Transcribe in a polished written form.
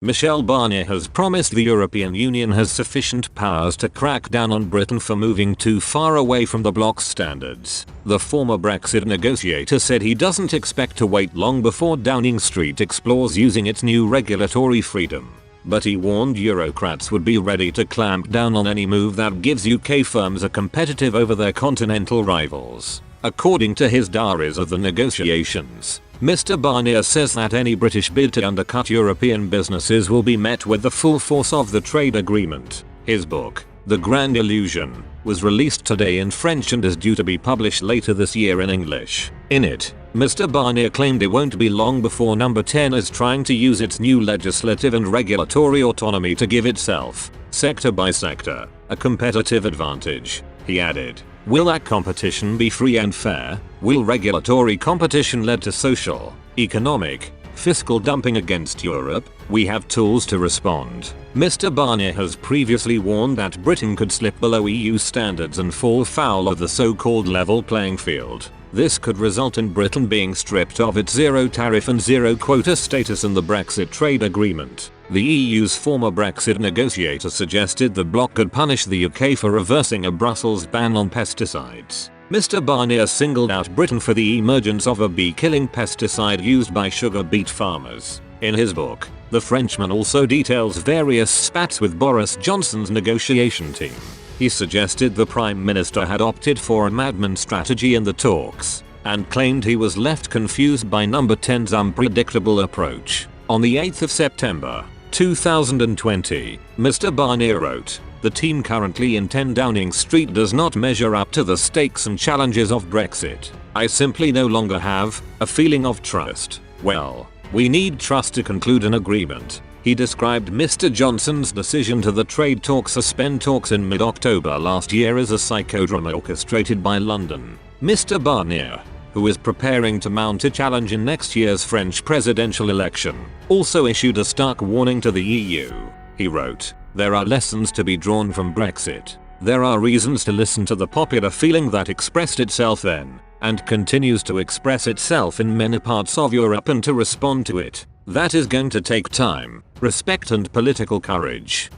Michel Barnier has promised the European Union has sufficient powers to crack down on Britain for moving too far away from the bloc's standards. The former Brexit negotiator said he doesn't expect to wait long before Downing Street explores using its new regulatory freedom. But he warned Eurocrats would be ready to clamp down on any move that gives UK firms a competitive over their continental rivals. According to his diaries of the negotiations, Mr. Barnier says that any British bid to undercut European businesses will be met with the full force of the trade agreement. His book, The Grand Illusion, was released today in French and is due to be published later this year in English. In it, Mr. Barnier claimed it won't be long before Number 10 is trying to use its new legislative and regulatory autonomy to give itself, sector by sector, a competitive advantage. He added, "Will that competition be free and fair? Will regulatory competition lead to social, economic, fiscal dumping against Europe? We have tools to respond." Mr. Barnier has previously warned that Britain could slip below EU standards and fall foul of the so-called level playing field. This could result in Britain being stripped of its zero tariff and zero quota status in the Brexit trade agreement. The EU's former Brexit negotiator suggested the bloc could punish the UK for reversing a Brussels ban on pesticides. Mr. Barnier singled out Britain for the emergence of a bee-killing pesticide used by sugar beet farmers. In his book, the Frenchman also details various spats with Boris Johnson's negotiation team. He suggested the Prime Minister had opted for a madman strategy in the talks, and claimed he was left confused by Number 10's unpredictable approach. On the 8th of September, 2020, Mr. Barnier wrote, "The team currently in 10 Downing Street does not measure up to the stakes and challenges of Brexit. I simply no longer have a feeling of trust. Well, we need trust to conclude an agreement." He described Mr. Johnson's decision to the trade talks suspend talks in mid-October last year as a psychodrama orchestrated by London. Mr. Barnier, who is preparing to mount a challenge in next year's French presidential election, also issued a stark warning to the EU. He wrote, "There are lessons to be drawn from Brexit. There are reasons to listen to the popular feeling that expressed itself then, and continues to express itself in many parts of Europe, and to respond to it. That is going to take time, respect and political courage."